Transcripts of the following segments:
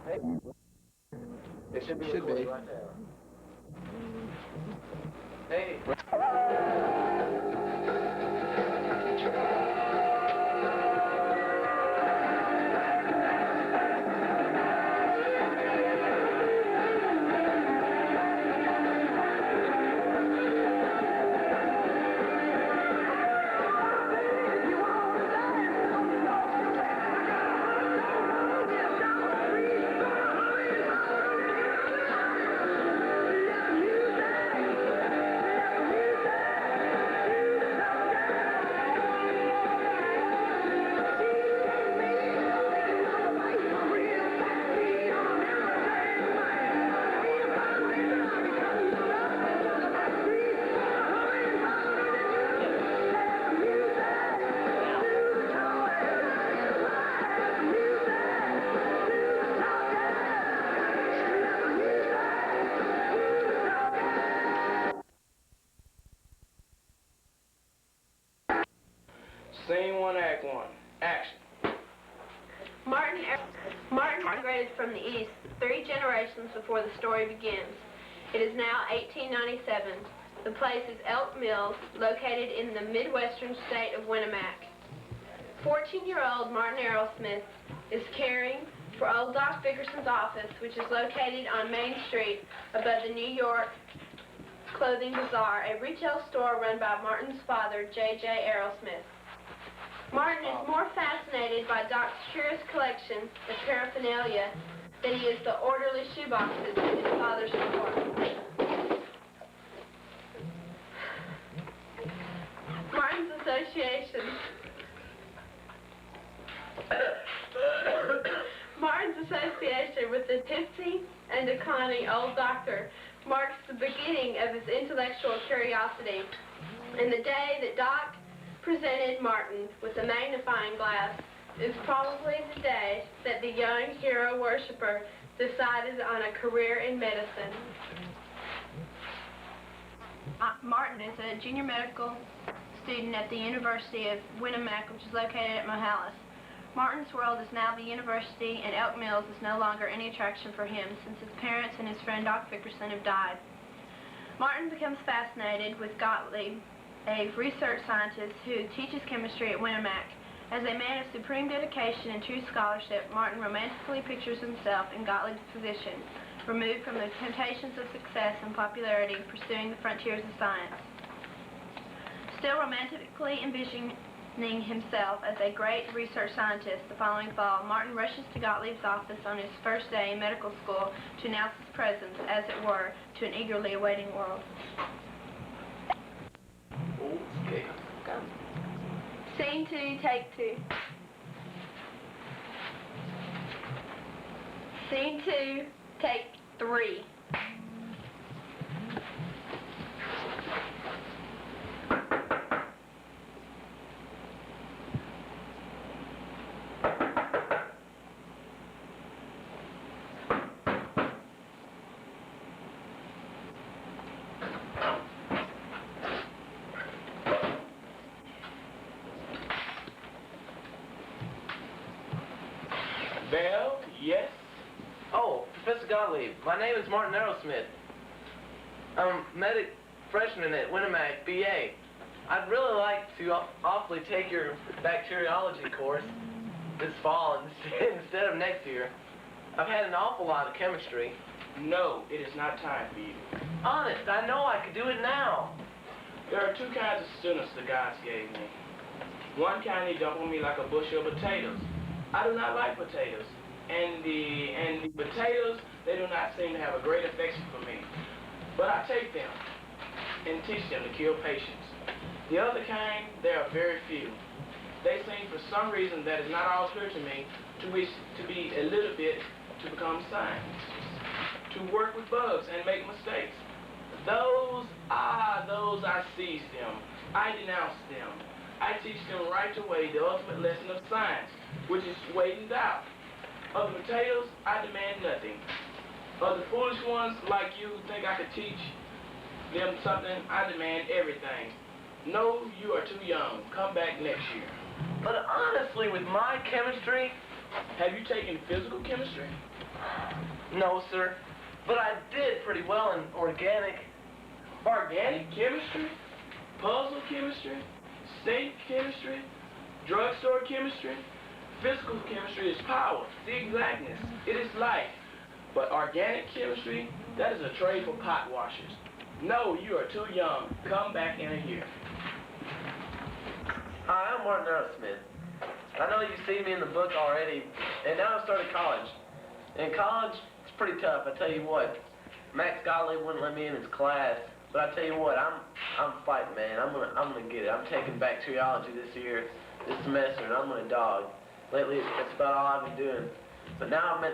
Hey, it should be Should be. right there. Hey. Scene 1, Act 1. Action. Martin migrated from the east 3 generations before the story begins. It is now 1897. The place is Elk Mills, located in the midwestern state of Winnemac. 14-year-old Martin Aerosmith is caring for old Doc Bickerson's office, which is located on Main Street above the New York Clothing Bazaar, a retail store run by Martin's father, J.J. Aerosmith. Martin is more fascinated by Doc's curious collection of paraphernalia than he is the orderly shoeboxes in his father's store. Martin's association with the tipsy and declining old doctor marks the beginning of his intellectual curiosity, and the day that Doc presented Martin with a magnifying glass is probably the day that the young hero worshiper decided on a career in medicine. Martin is a junior medical student at the University of Winnemac, which is located at Mohalis. Martin's world is now the university, and Elk Mills is no longer any attraction for him since his parents and his friend Doc Bickerson have died. Martin becomes fascinated with Gottlieb, a research scientist who teaches chemistry at Winnemac. As a man of supreme dedication and true scholarship, Martin romantically pictures himself in Gottlieb's position, removed from the temptations of success and popularity, pursuing the frontiers of science. Still romantically envisioning himself as a great research scientist, the following fall, Martin rushes to Gottlieb's office on his first day in medical school to announce his presence, as it were, to an eagerly awaiting world. Okay. Go. Scene 2, take 2. Scene 2, take 3. Bell? Yes? Oh, Professor Gottlieb, my name is Martin Aerosmith. I'm medic freshman at Winnemac, BA. I'd really like to awfully take your bacteriology course this fall instead of next year. I've had an awful lot of chemistry. No, it is not time for you. Honest, I know I could do it now. There are 2 kinds of students the gods gave me. One kind they dump on me like a bushel of potatoes. I do not like potatoes. And the potatoes, they do not seem to have a great affection for me. But I take them and teach them to kill patients. The other kind, there are very few. They seem for some reason that is not all clear to me to wish to be a little bit to become scientists, to work with bugs and make mistakes. Those I seize them. I denounce them. I teach them right away the ultimate lesson of science, which is wait and doubt. Of the potatoes, I demand nothing. Of the foolish ones like you who think I could teach them something, I demand everything. No, you are too young. Come back next year. But honestly, with my chemistry, Have you taken physical chemistry? no, sir. But I did pretty well in organic. Organic chemistry? Puzzle chemistry? State chemistry? Drugstore chemistry? Physical chemistry is power, the exactness. It is life. But organic chemistry, that is a trade for pot washers. No, you are too young. Come back in a year. Hi, I'm Martin Aerosmith. I know you've seen me in the book already, and now I've started college. In college, it's pretty tough, I tell you what. Max Gottlieb wouldn't let me in his class, but I tell you what, I'm fighting, man. I'm gonna get it. I'm taking bacteriology this semester, and I'm gonna dog. Lately, that's about all I've been doing. But now I've met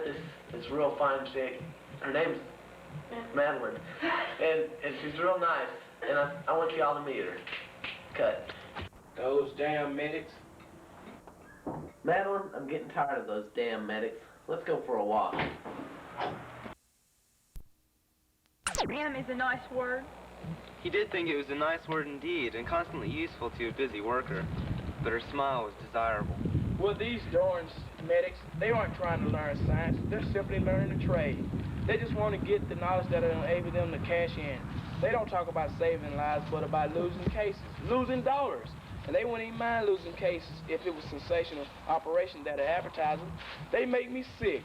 this real fine chick. Her name's Madeline, and she's real nice, and I want you all to meet her. Cut. Those damn medics. Madeline, I'm getting tired of those damn medics. Let's go for a walk. Damn is a nice word. He did think it was a nice word indeed, and constantly useful to a busy worker. But her smile was desirable. Well, these darn medics, they aren't trying to learn science. They're simply learning a trade. They just want to get the knowledge that will enable them to cash in. They don't talk about saving lives, but about losing cases, losing dollars. And they wouldn't even mind losing cases if it was sensational operation that are advertising. They make me sick.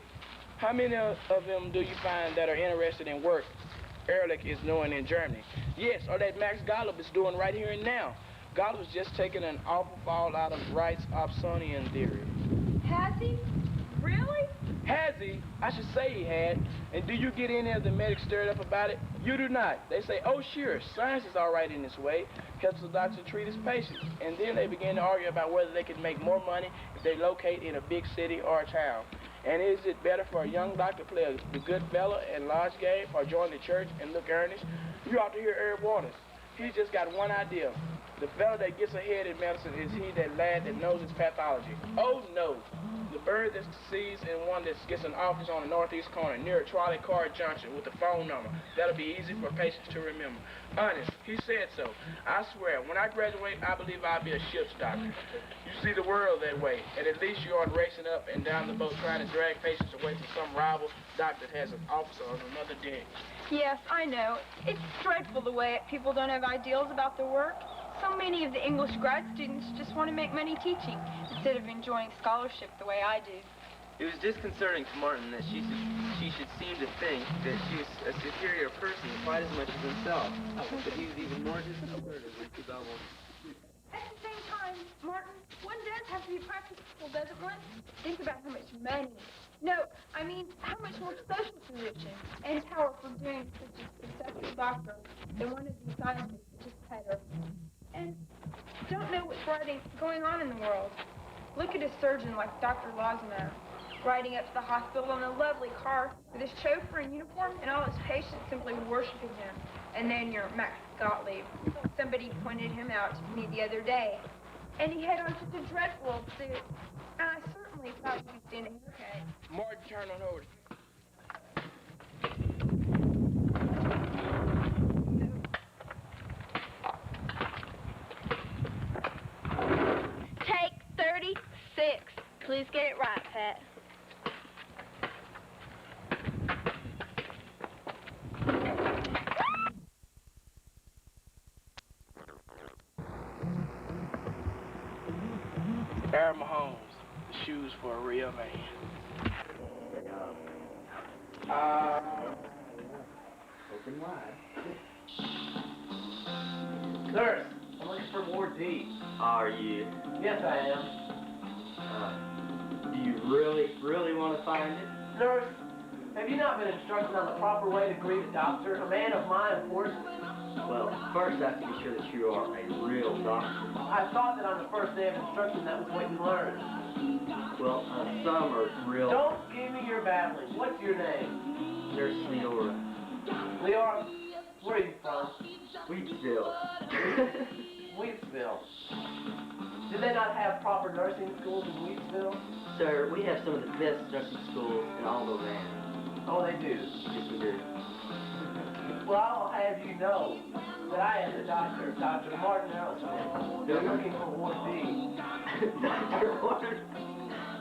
How many of them do you find that are interested in work Ehrlich is doing in Germany? Yes, or that Max Gottlieb is doing right here and now. Gottlieb was just taking an awful fall out of Wright's Opsonian theory. Has he? Really? Has he? I should say he had. And do you get any of the medics stirred up about it? You do not. They say, oh sure, science is all right in this way. Helps the doctor treat his patients. And then they begin to argue about whether they can make more money if they locate in a big city or a town. And is it better for a young doctor to play the good fella and large game or join the church and look earnest? You ought to hear Herb Waters. He's just got one idea. The fella that gets ahead in medicine is he that lad that knows his pathology. Oh no. The bird that sees and one that gets an office on the northeast corner near a trolley car junction with a phone number. That'll be easy for patients to remember. Honest, he said so. I swear, when I graduate, I believe I'll be a ship's doctor. You see the world that way, and at least you aren't racing up and down the boat trying to drag patients away from some rival doctor that has an office on another deck. Yes, I know. It's dreadful the way people don't have ideals about their work. So many of the English grad students just want to make money teaching instead of enjoying scholarship the way I do. It was disconcerting to Martin that she should seem to think that she was a superior person quite as much as himself. But he was even more disconcerted when she babbled. At the same time, Martin, one does have to be practical, doesn't one? Think about how much money. No, I mean, how much more social position and power for doing such a successful doctor than one of these scientists just Petter. And don't know what's going on in the world. Look at a surgeon like Dr. Losmer, riding up to the hospital in a lovely car with his chauffeur in uniform and all his patients simply worshiping him. And then your Max Gottlieb. Somebody pointed him out to me the other day. And he had on such a dreadful old suit. And I certainly thought he was doing a haircut. Martin, turn on over. Take 36. Please get it right, Pat. Aaron Mahomes, the shoes for a real man. Open wide. Nurse, I'm looking for more D. Are you? Yes, I am. Do you really want to find it? Nurse, have you not been instructed on the proper way to greet a doctor, a man of my importance? Well, first I have to be sure that you are a real doctor. I thought that on the first day of instruction that was what you learned. Well, some are real. Don't give me your babbling. What's your name? Nurse Leora. Leora, where are you from? Wheatsville. Wheatsville. Did they not have proper nursing schools in Wheatsville? Sir, we have some of the best nursing schools in all the land. Oh, they do. Yes, we do. Well, I'll have you know that I am the doctor, Dr. Martin Aerosmith. They're looking for Ward D. Dr. Martin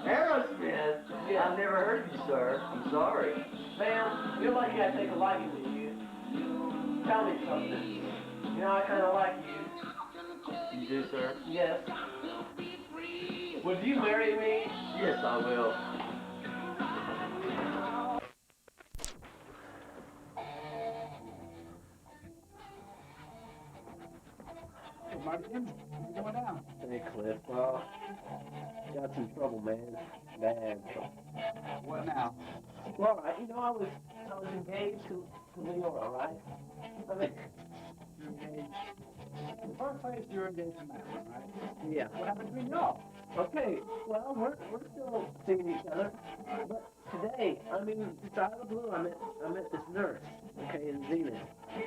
Aerosmith? Yeah. I've never heard of you, sir. I'm sorry. Man, you're lucky I take a liking to you. Tell me something. You know, I kind of like you. You do, sir? Yes. Would you marry me? Yes, I will. Hey, Martin, what's going down? Hey, Cliff. Got some trouble, man. Bad trouble. What now? Well, you know, I was engaged to Leora, right? I mean, You're engaged. In the first place, you're engaged to Madeline, right? Yeah. What happened between y'all? okay, well, we're still seeing each other, but today, I mean, just out of the blue, I met this nurse, okay, in Zenith,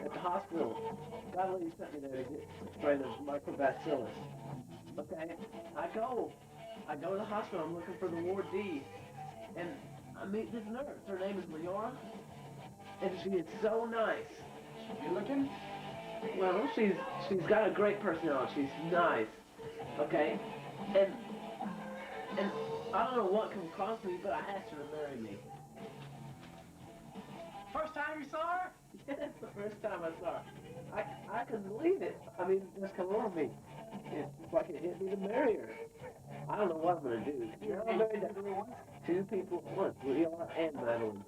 at the hospital. God lady sent me there to get sprayed of microbacillus. Okay, I go to the hospital, I'm looking for the Ward D, and I meet this nurse. Her name is Leora, and she is so nice. You looking? Well, she's got a great personality. She's nice, okay, and I don't know what can cross me, but I asked her to marry me. First time you saw her? Yes, the first time I saw her. I couldn't believe it. I mean, it just come over me. It's like it hit me to marry her. I don't know what I'm gonna do. You're all married to everyone? Two people at once, Leora and Madeline.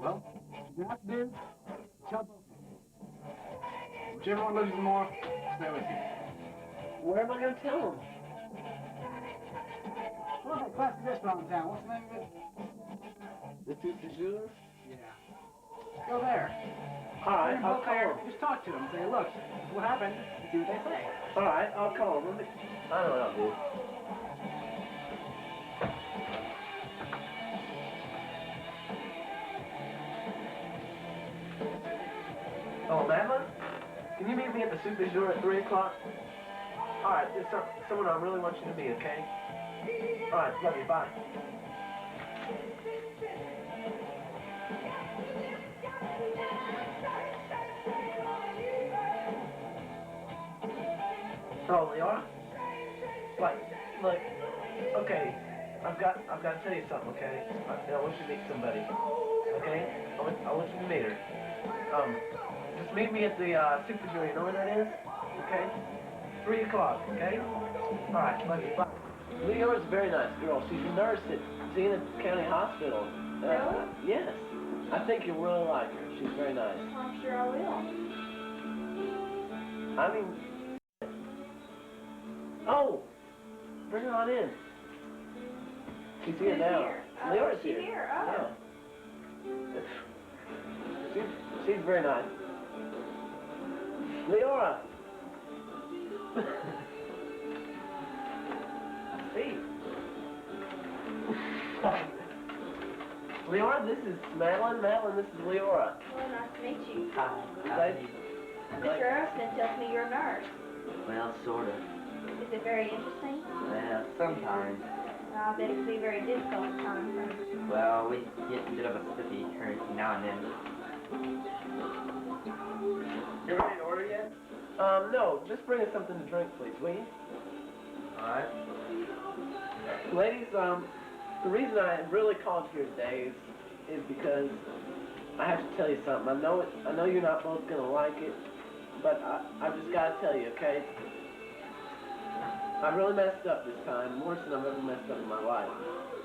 Well, you have to do, tell both of them. Whichever one loves you more, stay with you. Where am I gonna tell them? What's that classic restaurant in town? What's the name of it? The Soup du Jour? Yeah. Go there. All right, Bring them I'll both call there. them. Just talk to them. Say, look, this is what happened. See what they say. All right, I'll call them. I know what I'll do. Oh, Madeline? Can you meet me at the Soup du Jour at 3 o'clock? All right, there's someone I really want you to meet, okay? All right, love you, bye. Oh, Leora? Like, okay, I've got to tell you something, okay? I want you to meet somebody, okay? I want you to meet her. Just meet me at the Soup du Jour, you know where that is? Okay? 3 o'clock, okay? All right, love you, bye. Leora's a very nice girl. She's a nurse at Zenith County Hospital. Really? Yes. I think you'll really like her. She's very nice. I'm sure I will. I mean... Oh! Bring her on in. She's here Who's now. here? Oh, Leora's she's here. here. Oh. Yeah. She's very nice. Leora! Steve. Leora, this is Madeline. Madeline, this is Leora. Well, nice to meet you. Hi. Nice. Mr. Aerosmith tells me you're a nurse. Well, sort of. Is it very interesting? Well, sometimes. I bet it can be very difficult at times. Well, we get a bit of a stiffy currency now and then. You ready to order yet? No, just bring us something to drink, please, will you? Alright. Ladies, the reason I really called here today is because I have to tell you something. I know you're not both gonna like it, but I just gotta tell you, okay? I really messed up this time, worse than I've ever messed up in my life,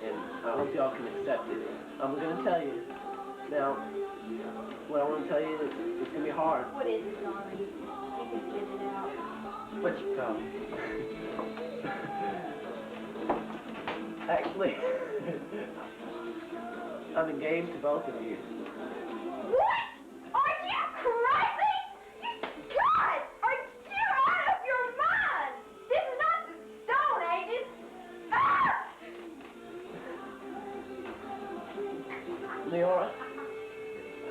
and I hope y'all can accept it. I'm gonna tell you. Now, what I want to tell you is it's gonna be hard. What is it, darling? You can spit it out. What you call? Actually, I'm engaged to both of you. What? Are you crazy? God! Are you out of your mind? This is not the Stone Ages. Ah! Leora,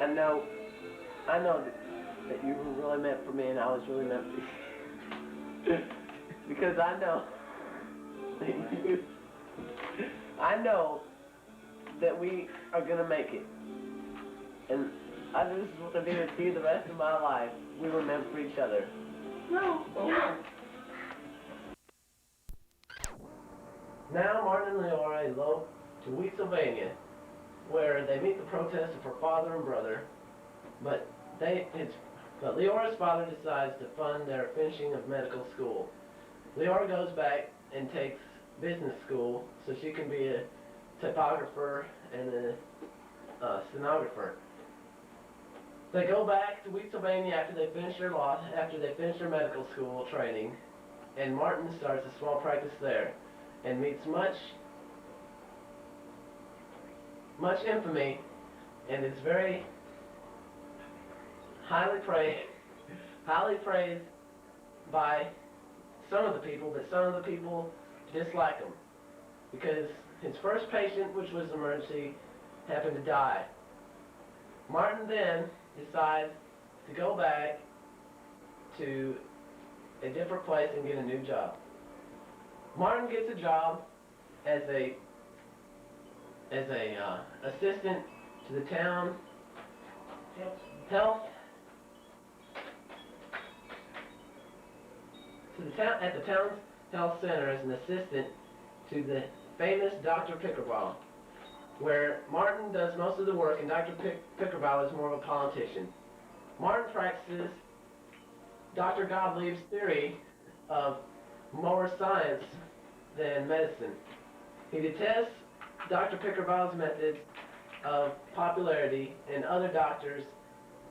I know that you were really meant for me and I was really meant for you. Because I know I know that we are gonna make it. And I just want to be with you the rest of my life. We were meant for each other. No. Yeah. Now Martin and Leora elope to Wheatsylvania, where they meet the protest of her father and brother, but Leora's father decides to fund their finishing of medical school. Leora goes back and takes business school so she can be a typographer and a stenographer. They go back to Wheatsylvania after they finish their medical school training, and Martin starts a small practice there and meets much infamy, and is very highly praised by some of the people, but some of the people dislike him because his first patient, which was an emergency, happened to die. Martin then decides to go back to a different place and get a new job. Martin gets a job as a assistant to the town at the town's health center as an assistant to the famous Dr. Pickerball, where Martin does most of the work and Dr. Pickerball is more of a politician. Martin practices Dr. Gottlieb's theory of more science than medicine. He detests Dr. Pickerball's methods of popularity and other doctors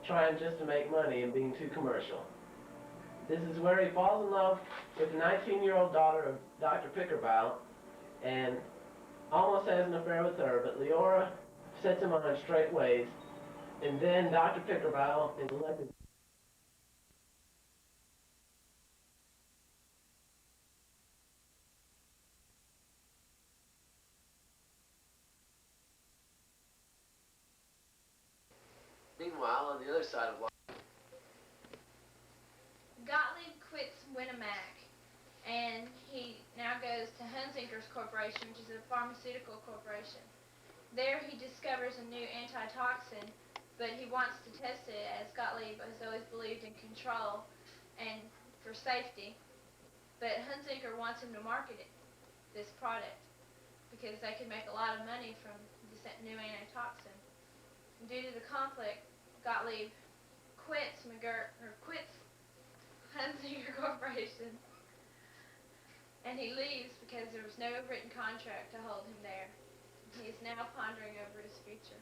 trying just to make money and being too commercial. This is where he falls in love with the 19-year-old daughter of Dr. Pickerball and almost has an affair with her, but Leora sets him on straight ways, and then Dr. Pickerball is elected. Meanwhile, on the other side of life, Gottlieb quits Winamac, and he now goes to Hunziker's Corporation, which is a pharmaceutical corporation. There he discovers a new antitoxin, but he wants to test it as Gottlieb has always believed in control and for safety. But Hunziker wants him to market this product because they could make a lot of money from this new antitoxin. And due to the conflict, Gottlieb quits Hunziker Corporation, and he leaves because there was no written contract to hold him there. He is now pondering over his future.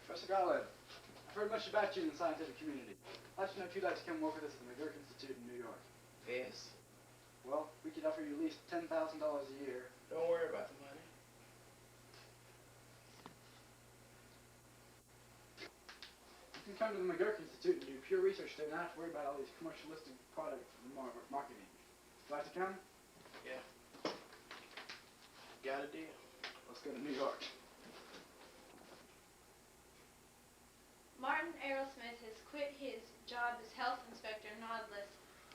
Professor Gottlieb, I've heard much about you in the scientific community. I'd like to know if you'd like to come work with us at the McGurk Institute in New York. yes. Well, we could offer you at least $10,000 a year. Don't worry about the money. You can come to the McGurk Institute and do pure research there, not have to worry about all these commercialistic product marketing. Would you like to come? Yeah. Got a deal. Let's go to New York. Martin Aerosmith has quit his job as health inspector in Nautilus,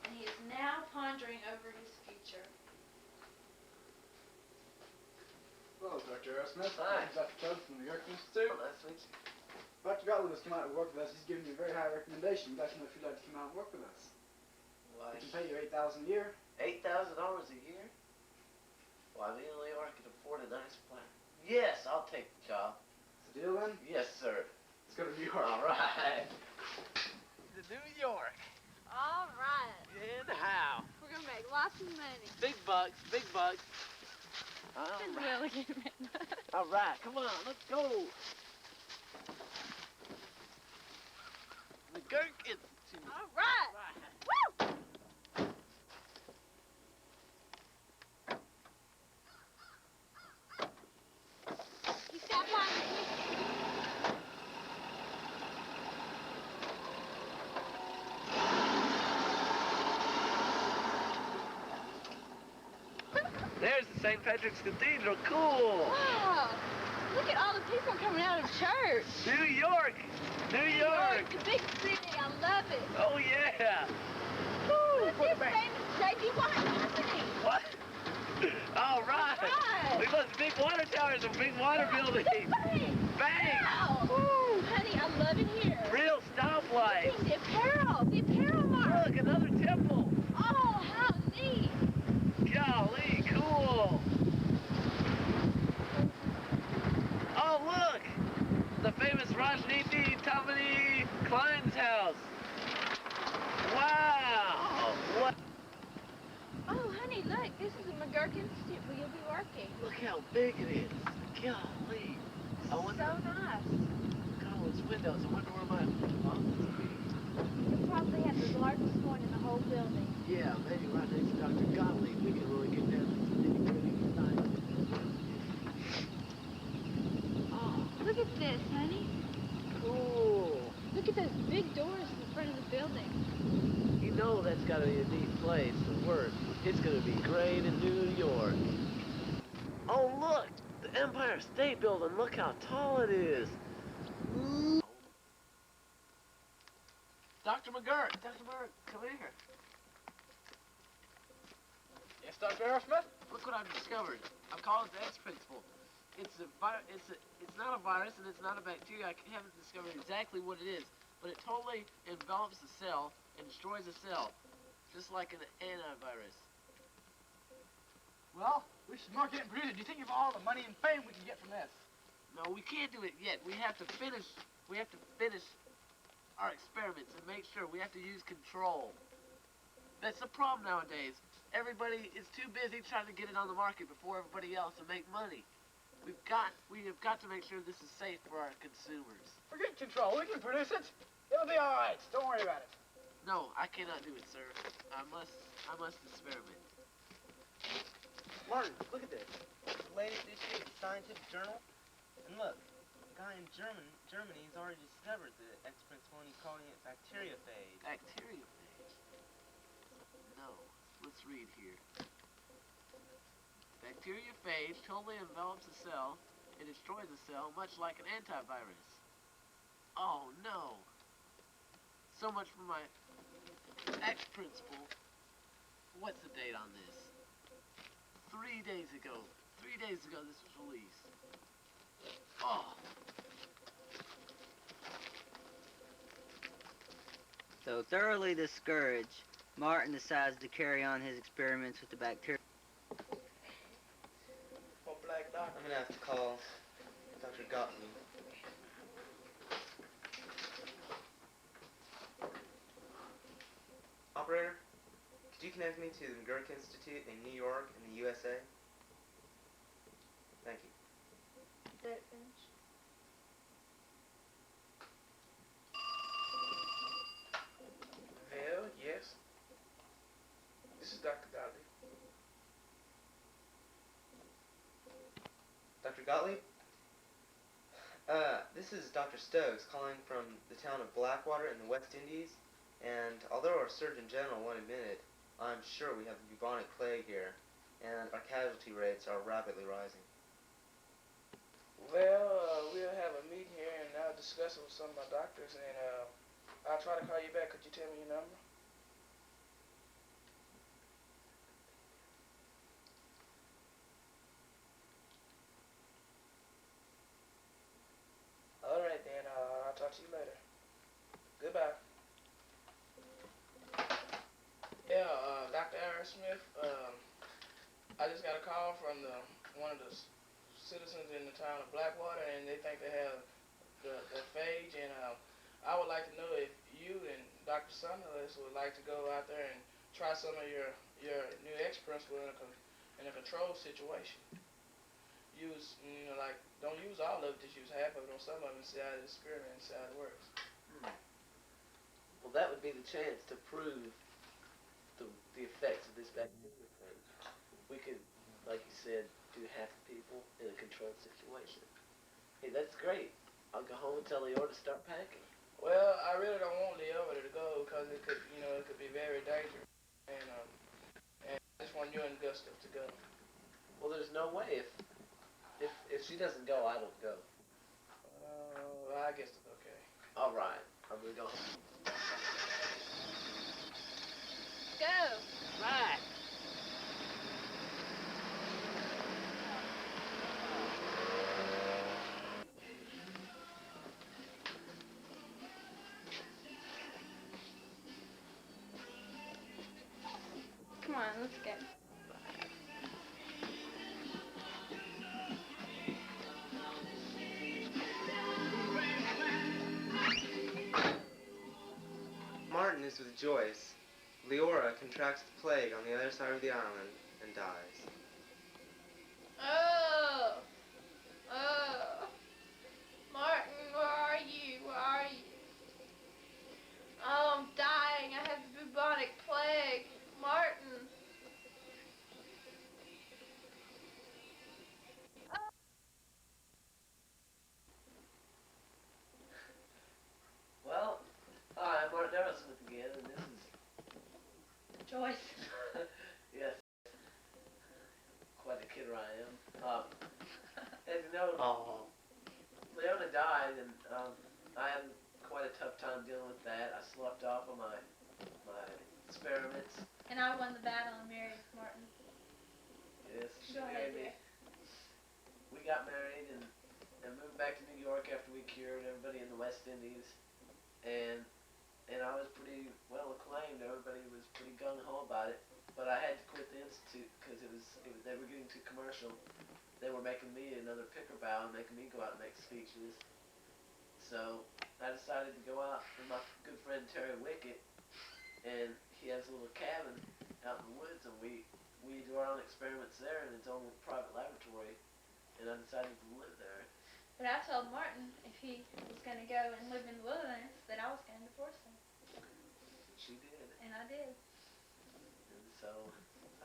and he is now pondering over his future. Hello, Dr. Aerosmith. Hi. This is Dr. Toad from the McGurk Institute. Oh, nice to meet you. Dr. Gottlieb has come out and work with us. He's given you a very high recommendation. We'd like to know if you'd like to come out and work with us. Why, We can pay you $8,000 a year. $8,000 a year? Why, me and Leora could afford a nice plan. Yes, I'll take the job. It's a deal then? Yes, sir. Let's go to New York. All right. To New York. All right. And how? We're gonna make lots of money. Big bucks, big bucks. All This right. will get me. All right, come on, let's go. The Girk Institute. All right. Woo! You stop lying to me. There's the St. Patrick's Cathedral. Cool. Wow. Look at all the people coming out of church. New York. New York. The big city. I love it. Oh, yeah. Look at this famous J.D. White Company. What? All right. Right. The Look, big water towers and big water buildings. Bang! Wow. Woo! Honey, I love it here. Real stoplights. The apparel mark. Look, another temple. Oh, how neat. Golly, cool. Oh, look! The famous Rajneeshi Tamini Klein's house. Wow! What? Oh, honey, look. This is the McGurk Institute where you'll be working. Look how big it is. Golly. I wonder, So nice. look at all those windows. I wonder where my office will be. You'll probably have the largest one in the whole building. Yeah, maybe right next to Dr. Gottlieb. We can really get down to the nitty-gritty science. Oh, look at this, honey. Cool. Look at those big doors in the front of the building. You know that's got to be a neat place to work. It's going to be great in New York. Oh, look! The Empire State Building. Look how tall it is. Dr. McGurk, come here. Yes, Dr. Aerosmith? Look what I've discovered. I've called it the X principle. It's not a virus and it's not a bacteria. I haven't discovered exactly what it is, but it totally envelops the cell and destroys the cell, just like an antivirus. Well, we should market and produce it. Do you think of all the money and fame we can get from this? No, we can't do it yet. We have to finish our experiments and make sure. We have to use control. That's the problem nowadays. Everybody is too busy trying to get it on the market before everybody else and make money. We have got to make sure this is safe for our consumers. Forget control. We can produce it. It'll be all right. Don't worry about it. No, I cannot do it, sir. I must experiment. Martin, look at this. It's the latest issue of the scientific journal. And look, a guy in Germany has already discovered the X principle and he's calling it bacteriophage. Bacteriophage? No. Let's read here. Bacteriophage totally envelops the cell and destroys the cell, much like an antivirus. Oh, no. So much for my X principle. What's the date on this? 3 days ago. 3 days ago this was released. Oh. So thoroughly discouraged, Martin decides to carry on his experiments with the bacteria. Oh, Black Doc. I'm gonna have to call Dr. Gottlieb. Operator, could you connect me to the McGurk Institute in New York in the USA? Thank you. Did it finish? Hell, yes. This is Dr. Gottlieb. Dr. Gottlieb? This is Dr. Stokes calling from the town of Blackwater in the West Indies, and although our Surgeon General won't admit it, I'm sure we have the bubonic plague here, and our casualty rates are rapidly rising. Well, we'll have a meeting here and I'll discuss it with some of my doctors and I'll try to call you back. Could you tell me your number? Alright then, I'll talk to you later. Goodbye. Yeah, Dr. Aerosmith, I just got a call from one of the citizens in the town of Blackwater, and they think they have the phage, and I would like to know if you and Dr. Sunderland would like to go out there and try some of your new X principle in a controlled situation. Use, like, don't use all of it, just use half of it on some of it and see how it experiment and see how it works. Well, that would be the chance to prove the effects of this bacteria phage. We could, like you said, do half the people in a controlled situation. Hey, that's great. I'll go home and tell Leora to start packing. Well, I really don't want Leora to go because it could, it could be very dangerous. And I just want you and Gustav to go. Well, there's no way. If she doesn't go, I don't go. I guess it's okay. All right. I'm gonna go home. Go. Right. let's go. Martin is with Joyce. Leora contracts the plague on the other side of the island and dies. Oh! Oh! Martin, where are you? Where are you? Oh, I'm dying. I have the bubonic plague. Martin. Well, hi, I'm Martin Aerosmith again, and this is Joyce. yes, quite a kidder I am. As you know, Oh. Leona died, and I had quite a tough time dealing with that. I sloughed off on my experiments. And I won the battle and married Martin. Yes, she Go ahead, married me. dear. We got married and moved back to New York after we cured everybody in the West Indies, and I was pretty well acclaimed. Everybody was pretty gung ho about it, but I had to quit the institute because they were getting too commercial. They were making me another picker bow and making me go out and make speeches. So I decided to go out with my good friend Terry Wickett, and he has a little cabin out in the woods, and we do our own experiments there in his own private laboratory, and I decided to live there. But I told Martin if he was going to go and live in the wilderness that I was going to divorce him. She did. And I did. And so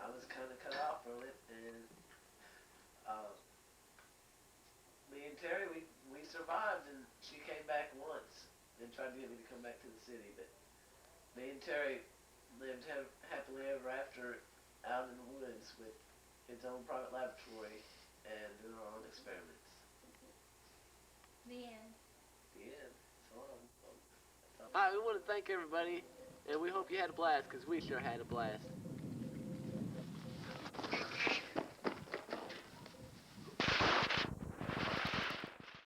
I was kind of cut off from it, and me and Terry, we survived, and she came back once and tried to get me to come back to the city, but me and Terry lived happily ever after out in the woods with his own private laboratory and doing our own experiments. The end. The end. Hi, we want to thank everybody, and we hope you had a blast, because we sure had a blast.